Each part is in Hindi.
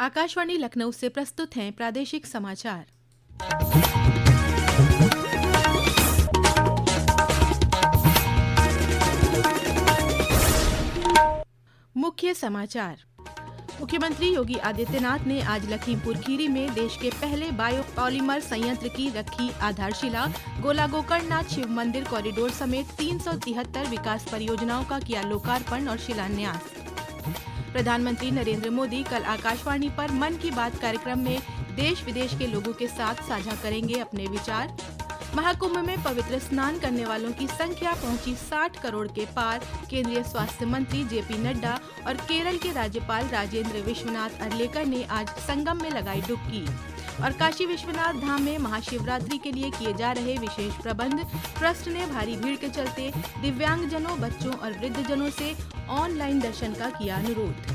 आकाशवाणी लखनऊ से प्रस्तुत हैं प्रादेशिक समाचार। मुख्य समाचार। मुख्यमंत्री योगी आदित्यनाथ ने आज लखीमपुर खीरी में देश के पहले बायोपॉलीमर संयंत्र की रखी आधारशिला। गोला गोकर्णनाथ शिव मंदिर कॉरिडोर समेत 373 विकास परियोजनाओं का किया लोकार्पण और शिलान्यास। प्रधानमंत्री नरेंद्र मोदी कल आकाशवाणी पर मन की बात कार्यक्रम में देश विदेश के लोगों के साथ साझा करेंगे अपने विचार। महाकुंभ में पवित्र स्नान करने वालों की संख्या पहुंची 60 करोड़ के पार। केंद्रीय स्वास्थ्य मंत्री जेपी नड्डा और केरल के राज्यपाल राजेंद्र विश्वनाथ अर्लेकर ने आज संगम में लगाई डुबकी। और काशी विश्वनाथ धाम में महाशिवरात्रि के लिए किए जा रहे विशेष प्रबंध। ट्रस्ट ने भारी भीड़ के चलते दिव्यांगजनों, बच्चों और वृद्धजनों से ऑनलाइन दर्शन का किया अनुरोध।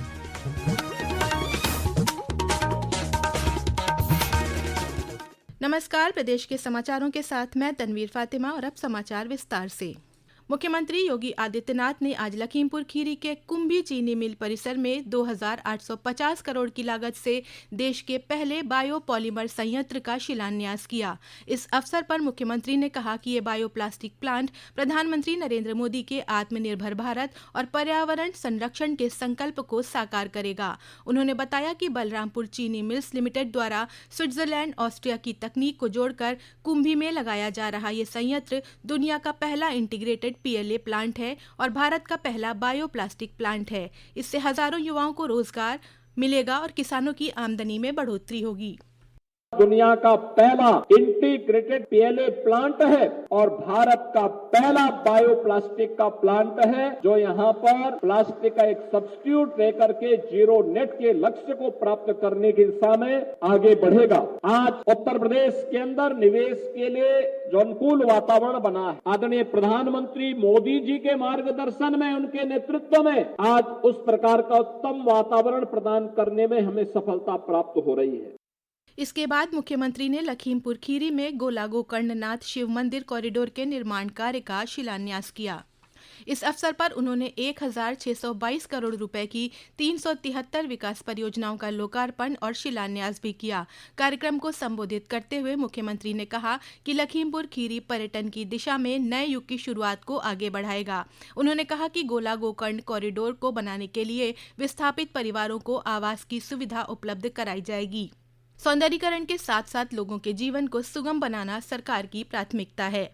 नमस्कार, प्रदेश के समाचारों के साथ मैं तनवीर फातिमा और अब समाचार विस्तार से। मुख्यमंत्री योगी आदित्यनाथ ने आज लखीमपुर खीरी के कुंभी चीनी मिल परिसर में 2850 करोड़ की लागत से देश के पहले बायोपॉलीमर संयंत्र का शिलान्यास किया। इस अवसर पर मुख्यमंत्री ने कहा कि ये बायोप्लास्टिक प्लांट प्रधानमंत्री नरेंद्र मोदी के आत्मनिर्भर भारत और पर्यावरण संरक्षण के संकल्प को साकार करेगा। उन्होंने बताया कि बलरामपुर चीनी मिल्स लिमिटेड द्वारा स्विट्जरलैंड, ऑस्ट्रिया की तकनीक को जोड़कर कुंभी में लगाया जा रहा ये संयंत्र दुनिया का पहला इंटीग्रेटेड पीएलए प्लांट है और भारत का पहला बायोप्लास्टिक प्लांट है। इससे हजारों युवाओं को रोजगार मिलेगा और किसानों की आमदनी में बढ़ोतरी होगी। दुनिया का पहला इंटीग्रेटेड पीएलए प्लांट है और भारत का पहला बायोप्लास्टिक का प्लांट है, जो यहाँ पर प्लास्टिक का एक सब्स्टिट्यूट लेकर के जीरो नेट के लक्ष्य को प्राप्त करने की दिशा में आगे बढ़ेगा। आज उत्तर प्रदेश के अंदर निवेश के लिए जो अनुकूल वातावरण बना है, आदरणीय प्रधानमंत्री मोदी जी के मार्गदर्शन में, उनके नेतृत्व में आज उस प्रकार का उत्तम वातावरण प्रदान करने में हमें सफलता प्राप्त हो रही है। इसके बाद मुख्यमंत्री ने लखीमपुर खीरी में गोला गोकर्णनाथ शिव मंदिर कॉरिडोर के निर्माण कार्य का शिलान्यास किया। इस अवसर पर उन्होंने 1622 करोड़ रुपए की 373 विकास परियोजनाओं का लोकार्पण और शिलान्यास भी किया। कार्यक्रम को संबोधित करते हुए मुख्यमंत्री ने कहा कि लखीमपुर खीरी पर्यटन की दिशा में नए युग की शुरुआत को आगे बढ़ाएगा। उन्होंने कहा कि गोला गोकर्ण कॉरिडोर को बनाने के लिए विस्थापित परिवारों को आवास की सुविधा उपलब्ध कराई जाएगी। सौंदर्यीकरण के साथ साथ लोगों के जीवन को सुगम बनाना सरकार की प्राथमिकता है।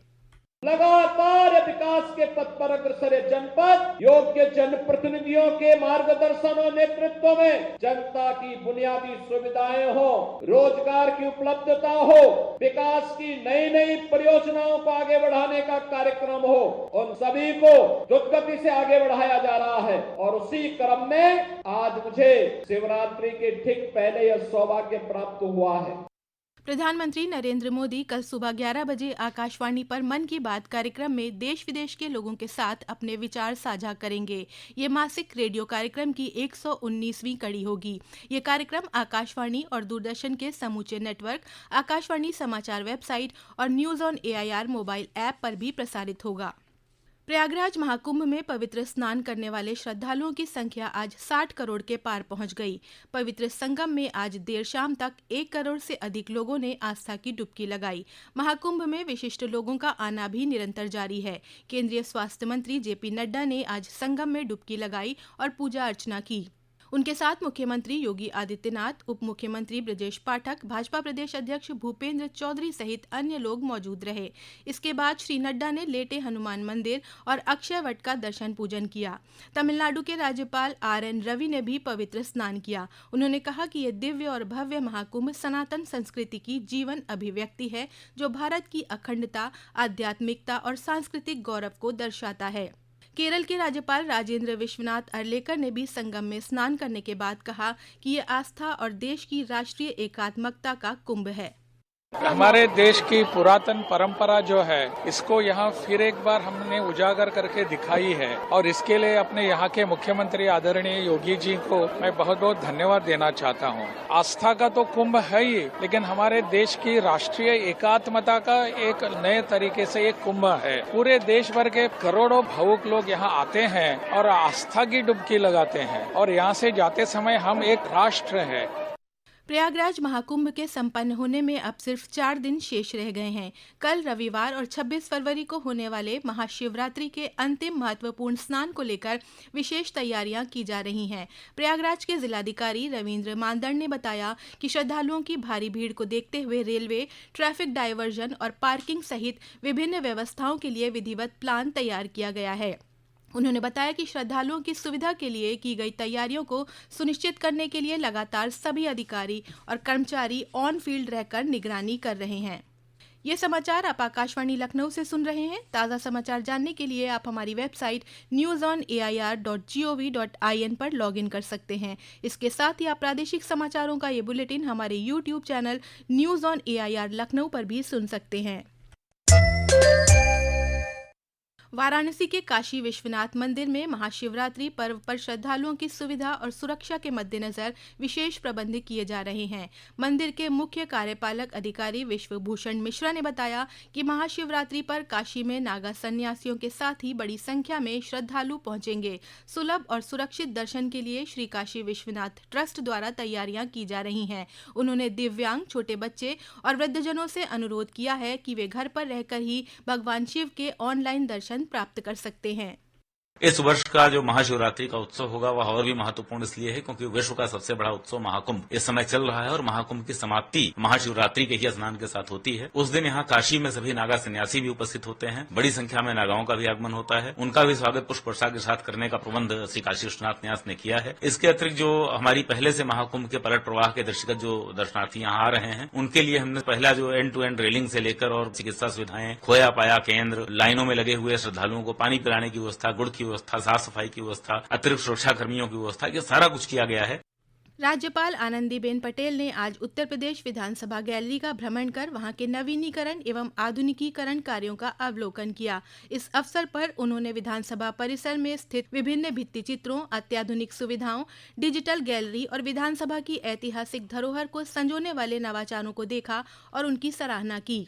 लगातार विकास के पथ पर अग्रसर जनपद योग्य जनप्रतिनिधियों के मार्गदर्शन और नेतृत्व में जनता की बुनियादी सुविधाएं हो, रोजगार की उपलब्धता हो, विकास की नई नई परियोजनाओं को आगे बढ़ाने का कार्यक्रम हो, उन सभी को द्रुत गति से आगे बढ़ाया जा रहा है। और उसी क्रम में आज मुझे शिवरात्रि के ठीक पहले यह सौभाग्य प्राप्त हुआ है। प्रधानमंत्री नरेंद्र मोदी कल सुबह 11 बजे आकाशवाणी पर मन की बात कार्यक्रम में देश विदेश के लोगों के साथ अपने विचार साझा करेंगे। ये मासिक रेडियो कार्यक्रम की 119वीं कड़ी होगी। ये कार्यक्रम आकाशवाणी और दूरदर्शन के समूचे नेटवर्क, आकाशवाणी समाचार वेबसाइट और news on AIR mobile app पर भी प्रसारित होगा। प्रयागराज महाकुंभ में पवित्र स्नान करने वाले श्रद्धालुओं की संख्या आज 60 करोड़ के पार पहुंच गई। पवित्र संगम में आज देर शाम तक 1 करोड़ से अधिक लोगों ने आस्था की डुबकी लगाई। महाकुंभ में विशिष्ट लोगों का आना भी निरंतर जारी है। केंद्रीय स्वास्थ्य मंत्री जेपी नड्डा ने आज संगम में डुबकी लगाई और पूजा अर्चना की। उनके साथ मुख्यमंत्री योगी आदित्यनाथ, उप मुख्यमंत्री ब्रजेश पाठक, भाजपा प्रदेश अध्यक्ष भूपेंद्र चौधरी सहित अन्य लोग मौजूद रहे। इसके बाद श्री नड्डा ने लेटे हनुमान मंदिर और अक्षय वट का दर्शन पूजन किया। तमिलनाडु के राज्यपाल आर.एन. रवि ने भी पवित्र स्नान किया। उन्होंने कहा कि यह दिव्य और भव्य महाकुंभ सनातन संस्कृति की जीवन अभिव्यक्ति है, जो भारत की अखंडता, आध्यात्मिकता और सांस्कृतिक गौरव को दर्शाता है। केरल के राज्यपाल राजेंद्र विश्वनाथ अर्लेकर ने भी संगम में स्नान करने के बाद कहा कि ये आस्था और देश की राष्ट्रीय एकात्मकता का कुंभ है। हमारे देश की पुरातन परंपरा जो है, इसको यहाँ फिर एक बार हमने उजागर करके दिखाई है और इसके लिए अपने यहाँ के मुख्यमंत्री आदरणीय योगी जी को मैं बहुत बहुत धन्यवाद देना चाहता हूँ। आस्था का तो कुंभ है ही, लेकिन हमारे देश की राष्ट्रीय एकात्मता का एक नए तरीके से एक कुंभ है। पूरे देश भर के करोड़ों भावुक लोग यहाँ आते हैं और आस्था की डुबकी लगाते हैं और यहाँ से जाते समय हम एक राष्ट्र है, प्रयागराज महाकुंभ के संपन्न होने में अब सिर्फ 4 दिन शेष रह गए हैं। कल रविवार और 26 फरवरी को होने वाले महाशिवरात्रि के अंतिम महत्वपूर्ण स्नान को लेकर विशेष तैयारियां की जा रही हैं। प्रयागराज के जिलाधिकारी रविंद्र मांदड़ ने बताया कि श्रद्धालुओं की भारी भीड़ को देखते हुए रेलवे, ट्रैफिक डायवर्जन और पार्किंग सहित विभिन्न व्यवस्थाओं के लिए विधिवत प्लान तैयार किया गया है। उन्होंने बताया कि श्रद्धालुओं की सुविधा के लिए की गई तैयारियों को सुनिश्चित करने के लिए लगातार सभी अधिकारी और कर्मचारी ऑन फील्ड रहकर निगरानी कर रहे हैं। ये समाचार आप आकाशवाणी लखनऊ से सुन रहे हैं। ताज़ा समाचार जानने के लिए आप हमारी वेबसाइट newsonair.gov.in पर लॉगिन कर सकते हैं। इसके साथ ही आप प्रादेशिक समाचारों का ये बुलेटिन हमारे YouTube channel news on AIR Lucknow पर भी सुन सकते हैं। वाराणसी के काशी विश्वनाथ मंदिर में महाशिवरात्रि पर्व पर श्रद्धालुओं की सुविधा और सुरक्षा के मद्देनजर विशेष प्रबंध किए जा रहे हैं। मंदिर के मुख्य कार्यपालक अधिकारी विश्वभूषण मिश्रा ने बताया कि महाशिवरात्रि पर काशी में नागा सन्यासियों के साथ ही बड़ी संख्या में श्रद्धालु पहुंचेंगे। सुलभ और सुरक्षित दर्शन के लिए श्री काशी विश्वनाथ ट्रस्ट द्वारा तैयारियां की जा रही हैं। उन्होंने दिव्यांग, छोटे बच्चे और वृद्धजनों से अनुरोध किया है कि वे घर पर रहकर ही भगवान शिव के ऑनलाइन दर्शन प्राप्त कर सकते हैं। इस वर्ष का जो महाशिवरात्रि का उत्सव होगा वह और भी महत्वपूर्ण इसलिए है क्योंकि विश्व का सबसे बड़ा उत्सव महाकुंभ इस समय चल रहा है और महाकुंभ की समाप्ति महाशिवरात्रि के ही स्नान के साथ होती है। उस दिन यहाँ काशी में सभी नागा सन्यासी भी उपस्थित होते हैं। बड़ी संख्या में नागाओं का भी आगमन होता है। उनका भी स्वागत पुष्प वर्षा के साथ करने का प्रबंध श्री काशी विश्वनाथ न्यास ने किया है। इसके अतिरिक्त जो हमारी पहले से महाकुंभ के पलट प्रवाह के दृष्टिगत जो दर्शनार्थी यहाँ आ रहे हैं उनके लिए हमने पहला जो एंड टू एंड रेलिंग से लेकर और चिकित्सा सुविधाएं, खोया पाया केंद्र, लाइनों में लगे हुए श्रद्धालुओं को पानी पिलाने की व्यवस्था, गुड़ की व्यवस्था, साफ सफाई की व्यवस्था, अतिरिक्त सुरक्षा कर्मियों की व्यवस्था, ये सारा कुछ किया गया है। राज्यपाल आनंदीबेन पटेल ने आज उत्तर प्रदेश विधानसभा गैलरी का भ्रमण कर वहां के नवीनीकरण एवं आधुनिकीकरण कार्यों का अवलोकन किया। इस अवसर पर उन्होंने विधानसभा परिसर में स्थित विभिन्न भित्ति चित्रों, अत्याधुनिक सुविधाओं, डिजिटल गैलरी और विधानसभा की ऐतिहासिक धरोहर को संजोने वाले नवाचारों को देखा और उनकी सराहना की।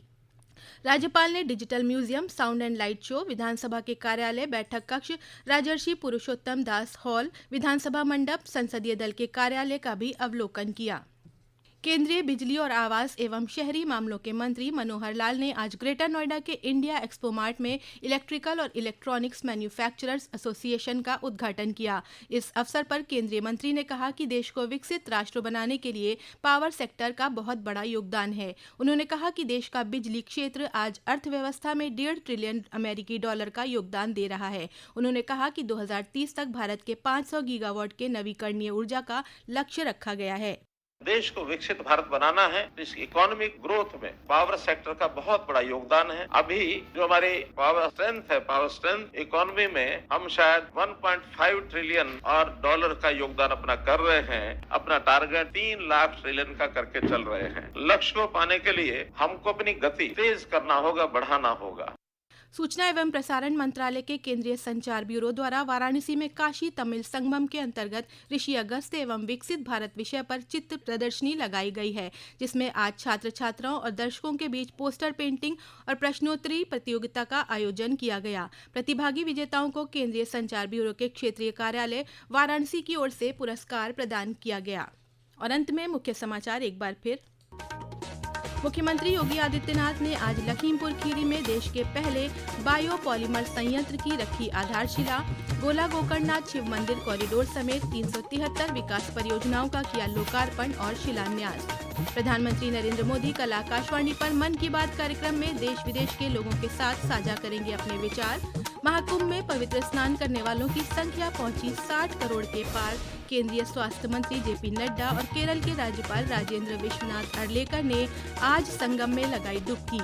राज्यपाल ने digital museum, sound and light show, विधानसभा के कार्यालय, बैठक कक्ष, राजर्षि पुरुषोत्तम दास हॉल, विधानसभा मंडप, संसदीय दल के कार्यालय का भी अवलोकन किया। केंद्रीय बिजली और आवास एवं शहरी मामलों के मंत्री मनोहर लाल ने आज ग्रेटर नोएडा के इंडिया एक्सपो मार्ट में इलेक्ट्रिकल और इलेक्ट्रॉनिक्स मैन्युफैक्चरर्स एसोसिएशन का उद्घाटन किया। इस अवसर पर केंद्रीय मंत्री ने कहा कि देश को विकसित राष्ट्र बनाने के लिए पावर सेक्टर का बहुत बड़ा योगदान है। उन्होंने कहा कि देश का बिजली क्षेत्र आज अर्थव्यवस्था में $1.5 ट्रिलियन अमेरिकी डॉलर का योगदान दे रहा है। उन्होंने कहा कि 2030 तक भारत के 500 गीगावाट के नवीकरणीय ऊर्जा का लक्ष्य रखा गया है। देश को विकसित भारत बनाना है। इस इकोनॉमिक ग्रोथ में पावर सेक्टर का बहुत बड़ा योगदान है। अभी जो हमारी पावर स्ट्रेंथ इकोनॉमी में हम शायद 1.5 ट्रिलियन और डॉलर का योगदान अपना कर रहे हैं। अपना टारगेट 3 लाख ट्रिलियन का करके चल रहे हैं। लक्ष्य को पाने के लिए हमको अपनी गति तेज करना होगा, बढ़ाना होगा। सूचना एवं प्रसारण मंत्रालय के केंद्रीय संचार ब्यूरो द्वारा वाराणसी में काशी तमिल संगमम के अंतर्गत ऋषि अगस्त्य एवं विकसित भारत विषय पर चित्र प्रदर्शनी लगाई गई है, जिसमें आज छात्र छात्राओं और दर्शकों के बीच पोस्टर पेंटिंग और प्रश्नोत्तरी प्रतियोगिता का आयोजन किया गया। प्रतिभागी विजेताओं को केंद्रीय संचार ब्यूरो के क्षेत्रीय कार्यालय वाराणसी की ओर से पुरस्कार प्रदान किया गया। और अंत में मुख्य समाचार एक बार फिर। मुख्यमंत्री योगी आदित्यनाथ ने आज लखीमपुर खीरी में देश के पहले बायोपॉलीमर संयंत्र की रखी आधारशिला। गोला गोकर्णनाथ शिव मंदिर कॉरिडोर समेत 373 विकास परियोजनाओं का किया लोकार्पण और शिलान्यास। प्रधानमंत्री नरेंद्र मोदी कल आकाशवाणी पर मन की बात कार्यक्रम में देश विदेश के लोगों के साथ साझा करेंगे अपने विचार। महाकुंभ में पवित्र स्नान करने वालों की संख्या पहुंची 60 करोड़ के पार। केंद्रीय स्वास्थ्य मंत्री जेपी नड्डा और केरल के राज्यपाल राजेंद्र विश्वनाथ अर्लेकर ने आज संगम में लगाई डुबकी।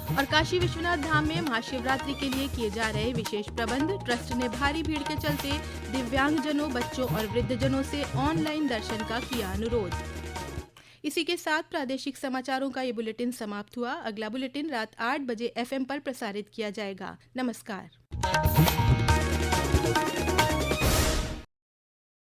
और काशी विश्वनाथ धाम में महाशिवरात्रि के लिए किए जा रहे विशेष प्रबंध। ट्रस्ट ने भारी भीड़ के चलते दिव्यांगजनों, बच्चों और वृद्धजनों से ऑनलाइन दर्शन का किया अनुरोध। इसी के साथ प्रादेशिक समाचारों का ये बुलेटिन समाप्त हुआ। अगला बुलेटिन रात 8 बजे FM पर प्रसारित किया जाएगा। नमस्कार।